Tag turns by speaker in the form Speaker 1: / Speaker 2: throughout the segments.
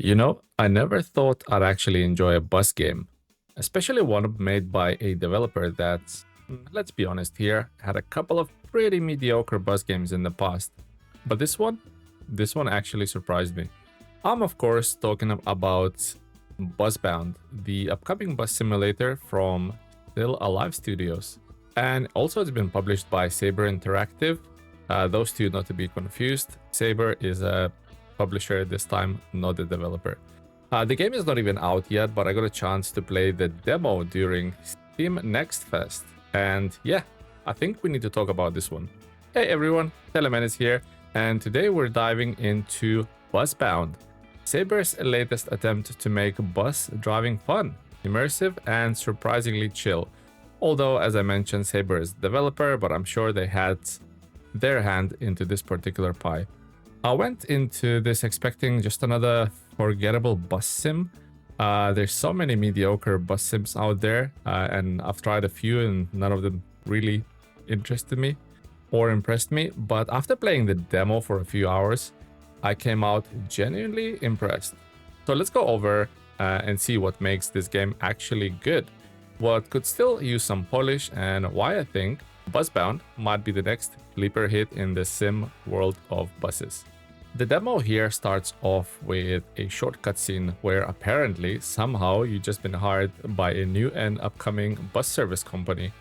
Speaker 1: I never thought I'd actually enjoy a bus game, especially one made by a developer that's, let's be honest here, had a couple of pretty mediocre bus games in the past. But this one actually surprised me. I'm of course talking about BusBound, the upcoming bus simulator from StillAlive Studios. And also it's been published by Saber Interactive. Those two not to be confused. Saber is a publisher this time, not the developer. The game is not even out yet, but I got a chance to play the demo during Steam Next Fest. And yeah, I think we need to talk about this one. Hey everyone, TeleMenace here, and today we're diving into BusBound, Saber's latest attempt to make bus driving fun, immersive, and surprisingly chill. Although, as I mentioned, Saber is the developer, but I'm sure they had their hand into this particular pie. I went into this expecting just another forgettable bus sim. There's so many mediocre bus sims out there, and I've tried a few and none of them really interested me or impressed me. But after playing the demo for a few hours, I came out genuinely impressed. So let's go over and see what makes this game actually good, what could still use some polish, and why I think BusBound might be the next sleeper hit in the sim world of buses. The demo here starts off with a short cutscene where apparently somehow you've just been hired by a new and upcoming bus service company.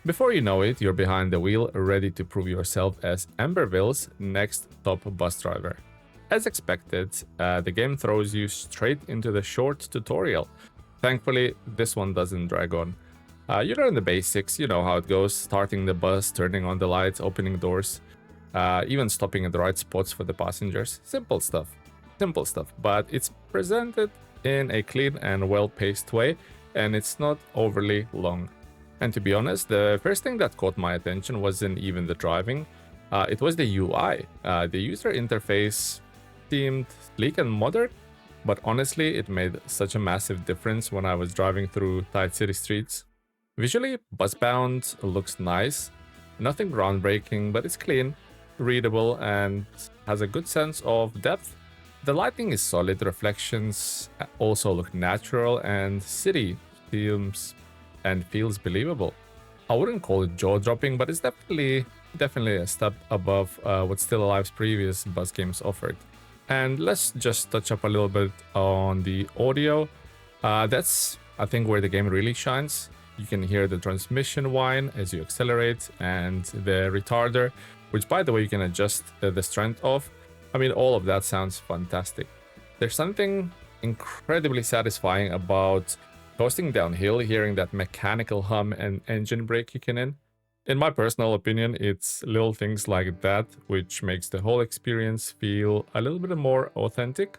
Speaker 1: Before you know it, you're behind the wheel, ready to prove yourself as Amberville's next top bus driver. As expected, the game throws you straight into the short tutorial. Thankfully, this one doesn't drag on. You learn the basics, you know how it goes, starting the bus, turning on the lights, opening doors, even stopping at the right spots for the passengers. Simple stuff, but it's presented in a clean and well-paced way, and it's not overly long. And to be honest, the first thing that caught my attention wasn't even the driving, it was the UI. The user interface seemed sleek and modern, but honestly, it made such a massive difference when I was driving through tight city streets. Visually, BusBound looks nice, nothing groundbreaking, but it's clean, readable, and has a good sense of depth. The lighting is solid, reflections also look natural, and city feels believable. I wouldn't call it jaw-dropping, but it's definitely a step above what StillAlive's previous bus games offered. And let's just touch up a little bit on the audio. That's, I think, where the game really shines. You can hear the transmission whine as you accelerate, and the retarder, which, by the way, you can adjust the strength of. I mean, all of that sounds fantastic. There's something incredibly satisfying about coasting downhill, hearing that mechanical hum and engine brake kicking in. In my personal opinion, it's little things like that which makes the whole experience feel a little bit more authentic.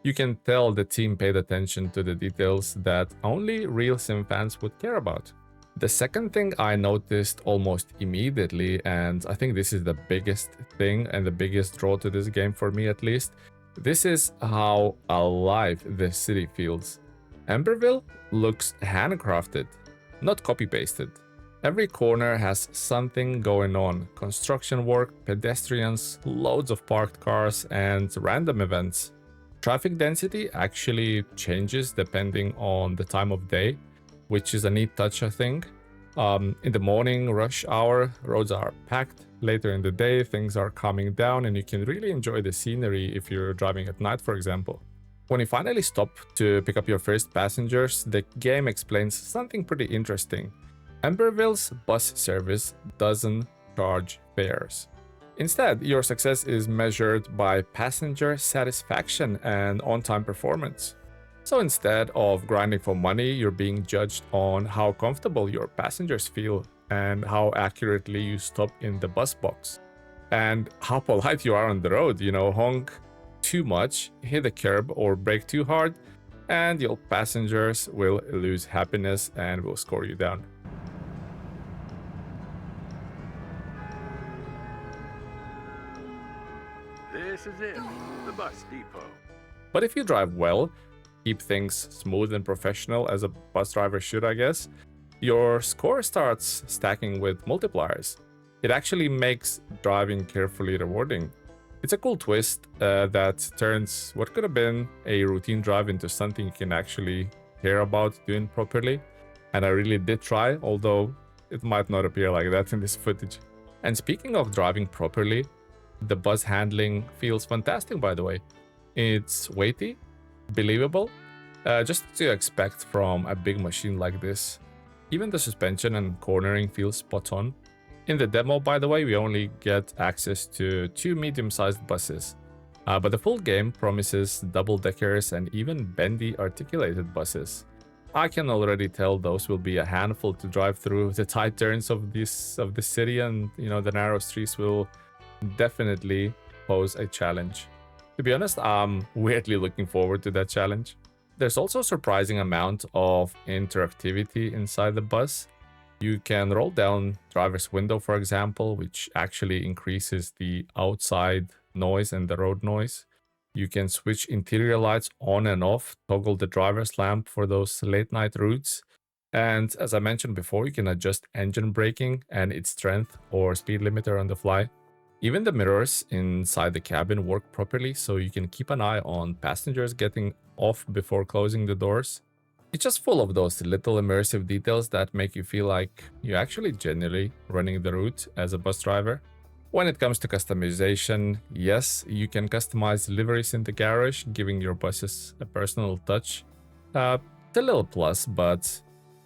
Speaker 1: You can tell the team paid attention to the details that only real sim fans would care about. The second thing I noticed almost immediately, and I think this is the biggest thing and the biggest draw to this game for me at least, this is how alive the city feels. Amberville looks handcrafted, not copy-pasted. Every corner has something going on: construction work, pedestrians, loads of parked cars, and random events. Traffic density actually changes depending on the time of day, which is a neat touch, I think. In the morning rush hour, roads are packed. Later in the day, things are calming down, and you can really enjoy the scenery if you're driving at night, for example. When you finally stop to pick up your first passengers, the game explains something pretty interesting. Amberville's bus service doesn't charge fares. Instead, your success is measured by passenger satisfaction and on-time performance. So instead of grinding for money, you're being judged on how comfortable your passengers feel and how accurately you stop in the bus box. And how polite you are on the road, honk too much, hit the curb, or brake too hard, and your passengers will lose happiness and will score you down.
Speaker 2: This is it, the bus depot.
Speaker 1: But if you drive well, keep things smooth and professional as a bus driver should, I guess, your score starts stacking with multipliers. It actually makes driving carefully rewarding. It's a cool twist that turns what could have been a routine drive into something you can actually care about doing properly. And I really did try, although it might not appear like that in this footage. And speaking of driving properly, the bus handling feels fantastic, by the way. It's weighty, believable, just to expect from a big machine like this. Even the suspension and cornering feels spot on. In the demo, by the way, we only get access to 2 medium-sized buses, but the full game promises double-deckers and even bendy articulated buses. I can already tell those will be a handful to drive through the tight turns of the city, and the narrow streets will definitely pose a challenge. To be honest, I'm weirdly looking forward to that challenge. There's also a surprising amount of interactivity inside the bus. You can roll down driver's window, for example, which actually increases the outside noise and the road noise. You can switch interior lights on and off, toggle the driver's lamp for those late night routes. And as I mentioned before, you can adjust engine braking and its strength or speed limiter on the fly. Even the mirrors inside the cabin work properly, so you can keep an eye on passengers getting off before closing the doors. It's just full of those little immersive details that make you feel like you're actually genuinely running the route as a bus driver. When it comes to customization, yes, you can customize liveries in the garage, giving your buses a personal touch. It's a little plus, but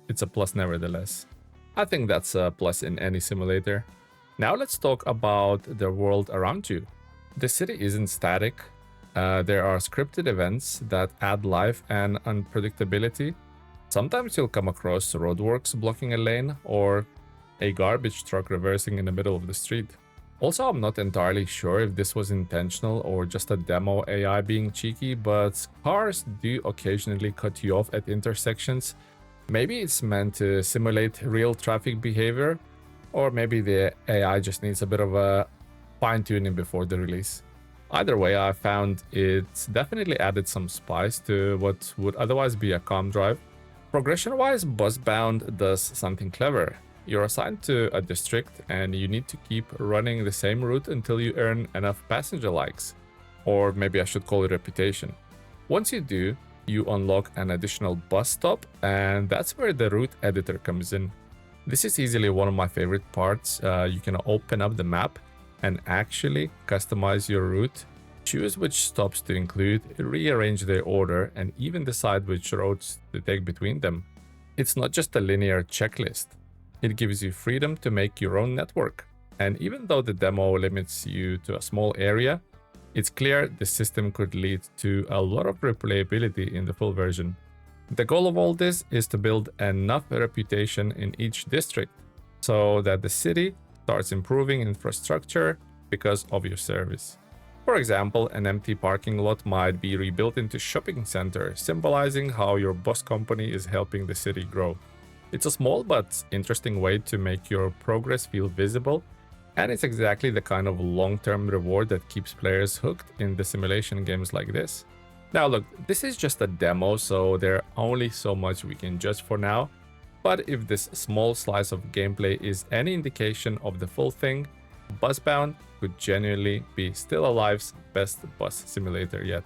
Speaker 1: it's a plus nevertheless. I think that's a plus in any simulator. Now let's talk about the world around you. The city isn't static. There are scripted events that add life and unpredictability. Sometimes you'll come across roadworks blocking a lane or a garbage truck reversing in the middle of the street. Also, I'm not entirely sure if this was intentional or just a demo AI being cheeky, but cars do occasionally cut you off at intersections. Maybe it's meant to simulate real traffic behavior, or maybe the AI just needs a bit of a fine-tuning before the release. Either way, I found it's definitely added some spice to what would otherwise be a calm drive. Progression-wise, BusBound does something clever. You're assigned to a district and you need to keep running the same route until you earn enough passenger likes. Or maybe I should call it reputation. Once you do, you unlock an additional bus stop, and that's where the route editor comes in. This is easily one of my favorite parts. You can open up the map and actually customize your route, choose which stops to include, rearrange their order, and even decide which roads to take between them. It's not just a linear checklist. It gives you freedom to make your own network. And even though the demo limits you to a small area, it's clear the system could lead to a lot of replayability in the full version. The goal of all this is to build enough reputation in each district so that the city starts improving infrastructure because of your service. For example, an empty parking lot might be rebuilt into shopping center, symbolizing how your bus company is helping the city grow. It's a small but interesting way to make your progress feel visible, and it's exactly the kind of long-term reward that keeps players hooked in the simulation games like this. Now look, this is just a demo, so there's only so much we can judge for now, but if this small slice of gameplay is any indication of the full thing, BusBound could genuinely be StillAlive's best bus simulator yet.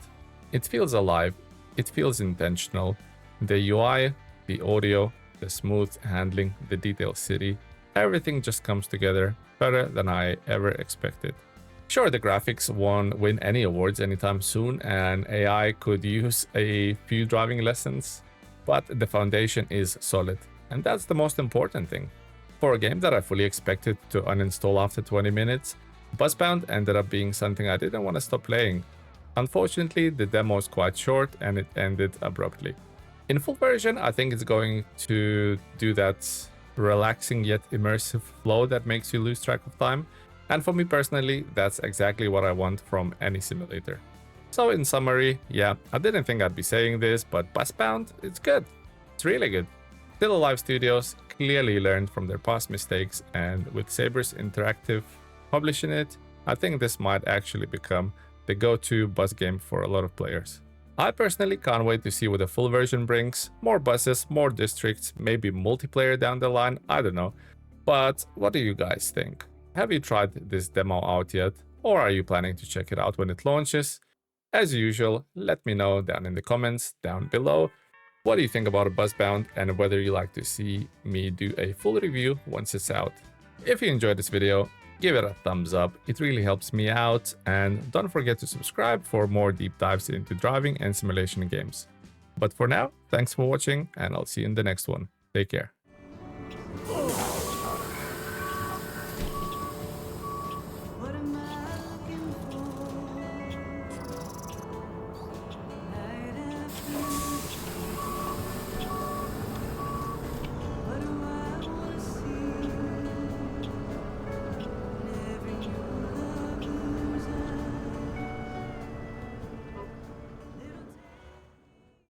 Speaker 1: It feels alive, it feels intentional. The UI, the audio, the smooth handling, the detailed city, everything just comes together better than I ever expected. Sure, the graphics won't win any awards anytime soon, and AI could use a few driving lessons, but the foundation is solid, and that's the most important thing. For a game that I fully expected to uninstall after 20 minutes, BusBound ended up being something I didn't want to stop playing. Unfortunately, the demo is quite short and it ended abruptly. In full version, I think it's going to do that relaxing yet immersive flow that makes you lose track of time. And for me personally, that's exactly what I want from any simulator. So in summary, yeah, I didn't think I'd be saying this, but BusBound, it's good. It's really good. StillAlive Studios clearly learned from their past mistakes, and with Saber Interactive publishing it, I think this might actually become the go-to bus game for a lot of players. I personally can't wait to see what the full version brings. More buses, more districts, maybe multiplayer down the line, I don't know. But what do you guys think? Have you tried this demo out yet? Or are you planning to check it out when it launches? As usual, let me know down in the comments down below. What do you think about a BusBound and whether you like to see me do a full review once it's out? If you enjoyed this video, give it a thumbs up, it really helps me out, and don't forget to subscribe for more deep dives into driving and simulation games. But for now, thanks for watching, and I'll see you in the next one. Take care.